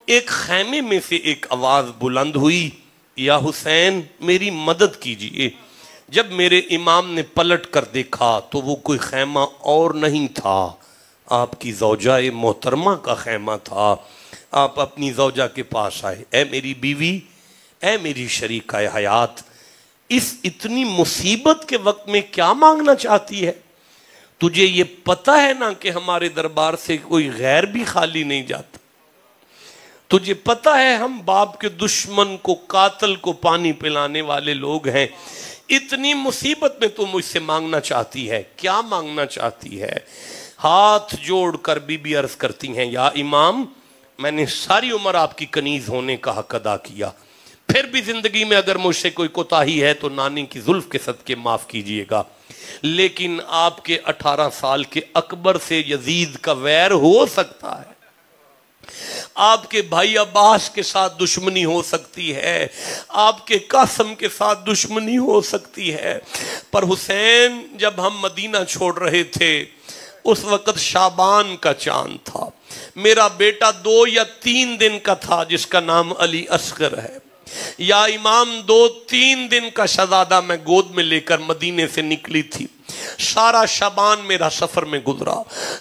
ایک خیمے میں سے ایک آواز بلند ہوئی، یا حسین میری مدد کیجئے۔ جب میرے امام نے پلٹ کر دیکھا تو وہ کوئی خیمہ اور نہیں تھا، آپ کی زوجہ محترمہ کا خیمہ تھا۔ آپ اپنی زوجہ کے پاس آئے، اے میری بیوی، اے میری شریکہ حیات، اس اتنی مصیبت کے وقت میں کیا مانگنا چاہتی ہے؟ تجھے یہ پتہ ہے نا کہ ہمارے دربار سے کوئی غیر بھی خالی نہیں جاتا؟ تجھے پتہ ہے ہم باپ کے دشمن کو، قاتل کو پانی پلانے والے لوگ ہیں، اتنی مصیبت میں تو مجھ سے مانگنا چاہتی ہے، کیا مانگنا چاہتی ہے؟ ہاتھ جوڑ کر بی بی عرض کرتی ہیں، یا امام، میں نے ساری عمر آپ کی کنیز ہونے کا حق ادا کیا، پھر بھی زندگی میں اگر مجھ سے کوئی کوتاہی ہے تو نانی کی زلف کے صدقے معاف کیجئے گا، لیکن آپ کے 18 سال کے اکبر سے یزید کا ویر ہو سکتا ہے، آپ کے بھائی عباس کے ساتھ دشمنی ہو سکتی ہے، آپ کے قاسم کے ساتھ دشمنی ہو سکتی ہے، پر حسین جب ہم مدینہ چھوڑ رہے تھے اس وقت شعبان کا چاند تھا، میرا بیٹا 2 یا 3 دن کا تھا جس کا نام علی اصغر ہے، یا امام 2-3 دن کا شہزادہ میں گود میں لے کر مدینے سے نکلی تھی، سارا شعبان میرا سفر میں گزرا،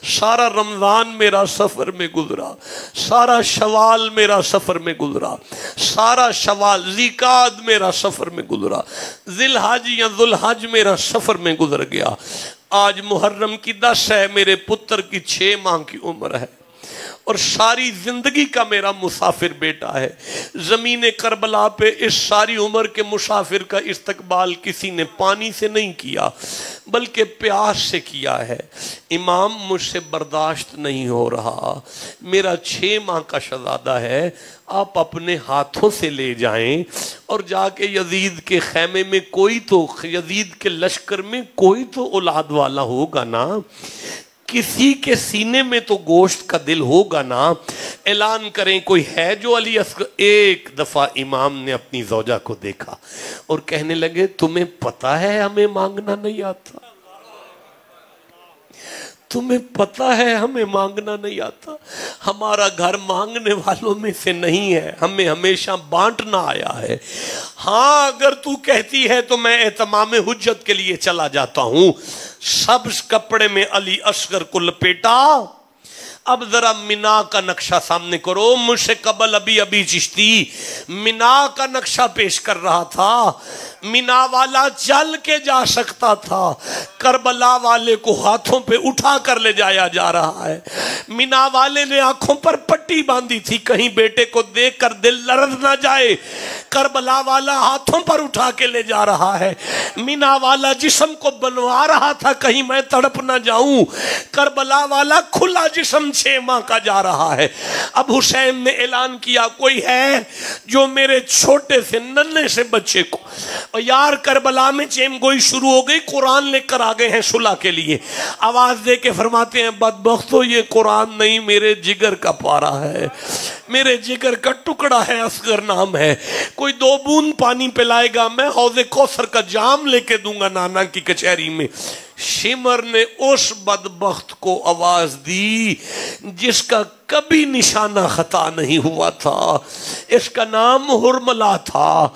سارا رمضان میرا سفر میں گزرا، سارا شوال میرا سفر میں گزرا، سارا شوال ذیقعد میرا سفر میں گزرا، ذی الحج یا ذو الحج میرا سفر میں گزر گیا، آج محرم کی 10 ہے، میرے پتر کی 6 ماہ کی عمر ہے، اور ساری زندگی کا میرا مسافر بیٹا ہے۔ زمین کربلا پہ اس ساری عمر کے مسافر کا استقبال کسی نے پانی سے نہیں کیا بلکہ پیاس سے کیا ہے۔ امام، مجھ سے برداشت نہیں ہو رہا، میرا 6 ماہ کا شہزادہ ہے، آپ اپنے ہاتھوں سے لے جائیں اور جا کے یزید کے خیمے میں کوئی تو، یزید کے لشکر میں کوئی تو اولاد والا ہوگا نا، کسی کے سینے میں تو گوشت کا دل ہوگا نا، اعلان کریں کوئی ہے جو علی اصغر۔ ایک دفعہ امام نے اپنی زوجہ کو دیکھا اور کہنے لگے، تمہیں پتہ ہے ہمیں مانگنا نہیں آتا، تمہیں پتہ ہے ہمیں مانگنا نہیں آتا، ہمارا گھر مانگنے والوں میں سے نہیں ہے، ہمیں ہمیشہ بانٹنا آیا ہے۔ ہاں اگر تو کہتی ہے تو میں اتمام حجت کے لیے چلا جاتا ہوں۔ سبز کپڑے میں علی اصغر کو لپیٹا۔ اب ذرا مینا کا نقشہ سامنے کرو، مجھ سے قبل ابھی چشتی مینا کا نقشہ پیش کر رہا تھا، مینا والا چل کے جا سکتا تھا، کربلا والے کو ہاتھوں پہ اٹھا کر لے جایا جا رہا ہے، مینا والے نے آنکھوں پر پٹی باندھی تھی کہیں بیٹے کو دیکھ کر دل لرز نہ جائے، کربلا والا ہاتھوں پر اٹھا کے لے جا رہا ہے، مینا والا جسم کو بنوا رہا تھا کہیں میں تڑپ نہ جاؤں، کربلا والا کھلا جسم 6 ماہ کا جا رہا ہے۔ اب حسین نے اعلان کیا، کوئی ہے جو میرے چھوٹے سے ننھے سے بچے کو، اور یار کربلا میں چیم گوئی شروع ہو گئی، قرآن لے کر آگئے ہیں صلح کے لیے، آواز دے کے فرماتے ہیں، بدبختو یہ قرآن نہیں میرے جگر کا پارا ہے، میرے جگر کا ٹکڑا ہے، اصغر نام ہے، کوئی 2 بوند پانی پلائے گا میں حوض کوثر کا جام لے کے دوں گا نانا کی کچہری میں۔ شمر نے اس بدبخت کو آواز دی جس کا کبھی نشانہ خطا نہیں ہوا تھا، اس کا نام ہرملا تھا،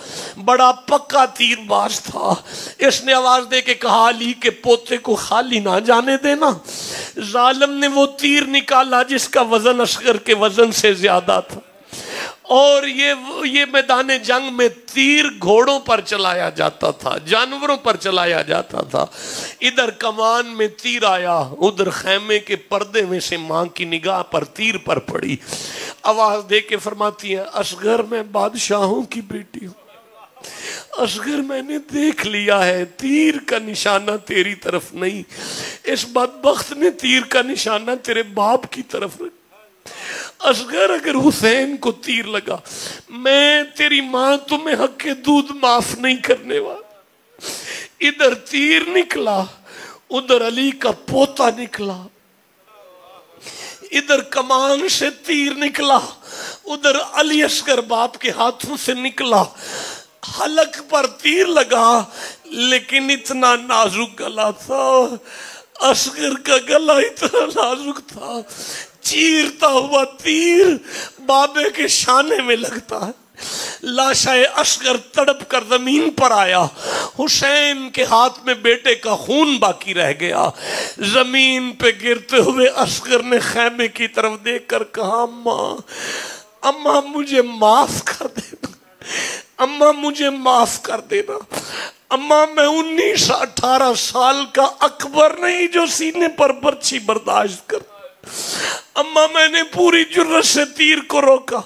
بڑا پکا تیر باز تھا، اس نے آواز دے کے کہا، علی کے پوتے کو خالی نہ جانے دینا۔ ظالم نے وہ تیر نکالا جس کا وزن اصغر کے وزن سے زیادہ تھا، اور یہ میدان جنگ میں تیر گھوڑوں پر چلایا جاتا تھا، جانوروں پر چلایا جاتا تھا، ادھر کمان میں تیر آیا، ادھر خیمے کے پردے میں سے ماں کی نگاہ پر تیر پر پڑی، آواز دے کے فرماتی ہے، اصغر میں بادشاہوں کی بیٹی ہوں، اصغر میں نے دیکھ لیا ہے تیر کا نشانہ تیری طرف نہیں، اس بدبخت نے تیر کا نشانہ تیرے باپ کی طرف رکھا، اصغر اگر حسین کو تیر لگا میں تیری ماں تمہیں حق کے دودھ معاف نہیں کرنے والا۔ ادھر تیر نکلا، ادھر علی کا پوتا نکلا، ادھر کمان سے تیر نکلا، ادھر علی اصغر باپ کے ہاتھوں سے نکلا، حلق پر تیر لگا، لیکن اتنا نازک گلا تھا، اصغر کا گلا اتنا نازک تھا، چیرتا ہوا تیر بابے کے شانے میں لگتا ہے. لاشائے اصغر تڑپ کر زمین پر آیا. حسین کے ہاتھ میں بیٹے کا خون باقی رہ گیا. زمین پہ گرتے ہوئے اصغر نے خیمے کی طرف دیکھ کر کہا اماں مجھے معاف کر دینا، اماں مجھے معاف کر دینا. اماں میں 19-18 سال کا اکبر نہیں جو سینے پر برچھی برداشت کر. اماں میں نے پوری جرت سے تیر کو روکا،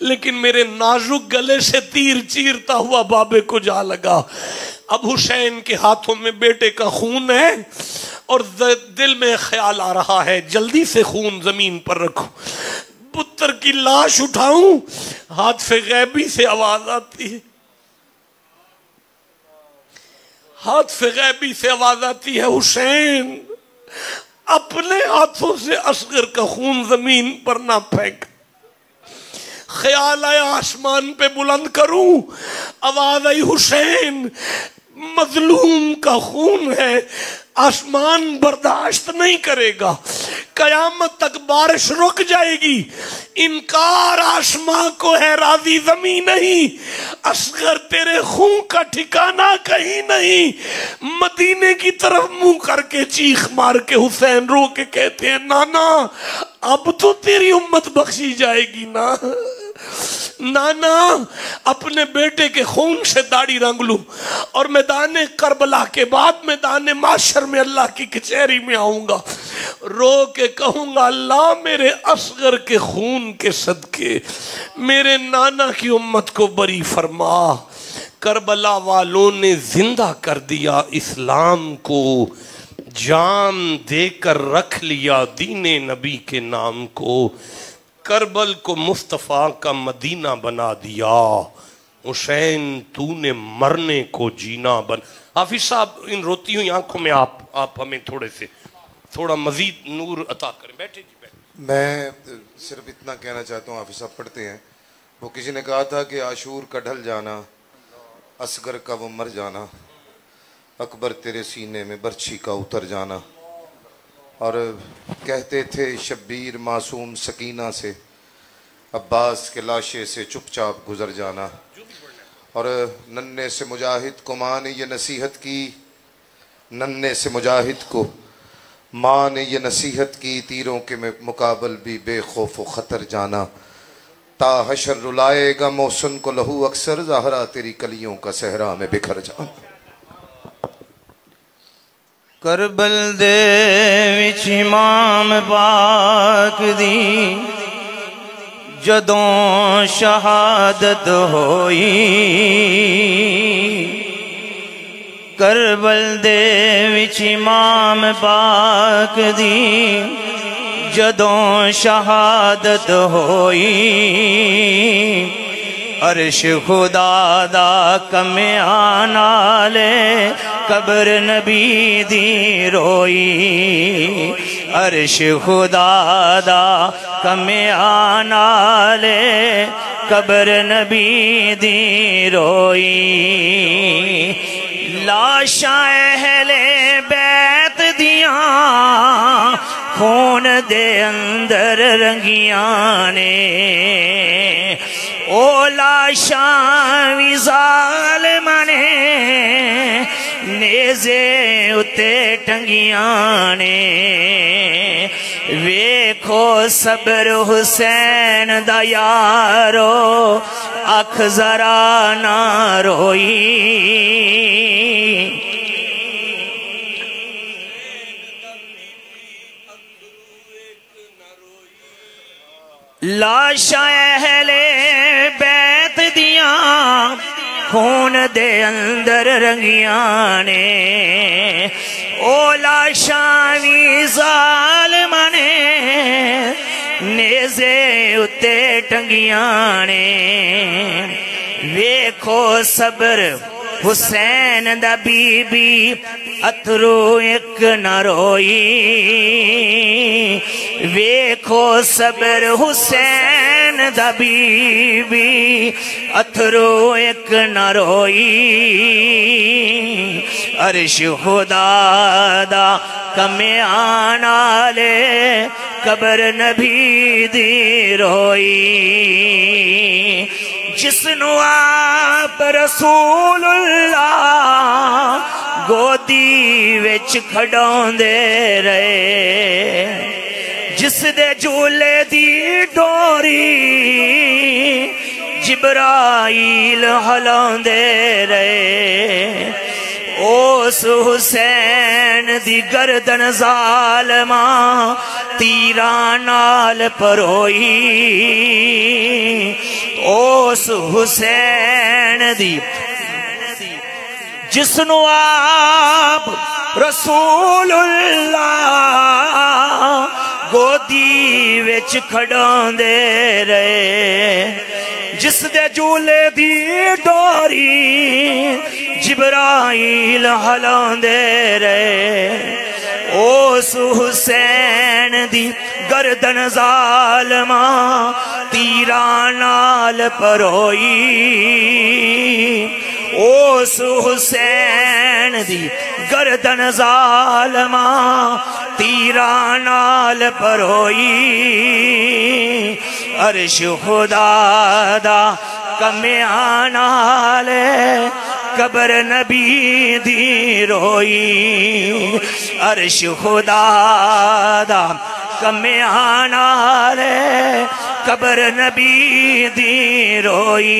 لیکن میرے نازک گلے سے تیر چیرتا ہوا بابے کو جا لگا. اب حسین کے ہاتھوں میں بیٹے کا خون ہے اور دل میں خیال آ رہا ہے جلدی سے خون زمین پر رکھو، پتر کی لاش اٹھاؤں. ہاتھ غیبی سے آواز آتی ہے، ہاتھ غیبی سے آواز آتی ہے، حسین اپنے ہاتھوں سے اصغر کا خون زمین پر نہ پھینک. خیال آیا آسمان پہ بلند کروں، آواز آئی حسین مظلوم کا خون ہے، آسمان برداشت نہیں کرے گا، قیامت تک بارش رک جائے گی. انکار آسمان کو ہے، راضی زمین نہیں. اصغر تیرے خون کا ٹھکانہ کہیں نہیں. مدینے کی طرف منہ کر کے چیخ مار کے حسین رو کے کہتے ہیں نانا اب تو تیری امت بخشی جائے گی نا. نانا اپنے بیٹے کے خون سے داڑھی رنگ لوں اور میدان کربلا کے بعد میدان معاشر میں اللہ کی کچہری میں آؤں گا، رو کے کہوں گا اللہ میرے اصغر کے خون کے صدقے میرے نانا کی امت کو بری فرما. کربلا والوں نے زندہ کر دیا اسلام کو، جان دے کر رکھ لیا دین نبی کے نام کو، کربل کو مصطفیٰ کا مدینہ بنا دیا. حسین تو نے مرنے کو جینا حافظ صاحب ان روتی ہوئی آنکھوں میں آپ ہمیں تھوڑا مزید نور عطا کریں. بیٹھے جی بیٹھے. میں صرف اتنا کہنا چاہتا ہوں، حافظ صاحب پڑھتے ہیں، وہ کسی نے کہا تھا کہ عاشور کا ڈھل جانا، اصغر کا وہ مر جانا، اکبر تیرے سینے میں برچھی کا اتر جانا. اور کہتے تھے شبیر معصوم سکینہ سے عباس کے لاشے سے چپ چاپ گزر جانا. اور ننھے سے مجاہد کو ماں نے یہ نصیحت کی، ننھے سے مجاہد کو ماں نے یہ نصیحت کی، تیروں کے مقابل بھی بے خوف و خطر جانا. تا حشر رلائے گا محسن کو لہو اکثر، زہرا تیری کلیوں کا صحرا میں بکھر جانا. کربل دے وچ امام پاک دی جدوں شہادت ہوئی، کربل دے وچ امام پاک دی جدوں شہادت ہوئی، عرش خدا دا کمیاں نالے قبر نبی دی روئی، عرش خدا دا کمیاں نالے قبر نبی دی روئی. لاشاں اہل بیت دیاں خون دے اندر رنگیاں نے، او لاشاں وی ظالماں نے نیزے اتے ٹنگیاں نے. ویکھو صبر حسین دا یارو اکھ ذرا نہ روئی. لاشاں اہل بیت دیاں خون دے اندر رنگیاں نے، او لاشاں وی ظالماں نے نیزے اتے ٹنگیاں نے. ویکھو صبر حسین دا بی بی اترو ایک نہ روئی، ویکھو صبر حسین دا بی بی اتھرو ایک نہ روئی عرش خدا دا کمیاں نالے قبر نبی دی روئی جسنو آپ رسول اللہ گودی وچ کھڑاؤں دے رہے جس دے جھولے دی ڈوری جبرائیل ہلاؤں دے رہے اس حسین دی گردن ظالمہ تیران نال پروئی اس حسین دی جسنو آپ رسول اللہ گودی وچ کھڑاں دے رہے جس دے جھولے دی ڈوری جبرائیل ہلاں دے رہے اس حسین دی گردن ظالمہ تیران نال پروئی اس حسین دی گردن ظالمہ تیران نال پروئی عرش خدا دا کمیاں نالے قبر نبی دی روئی عرش خدا دا کمیاں نالے قبر نبی دی روئی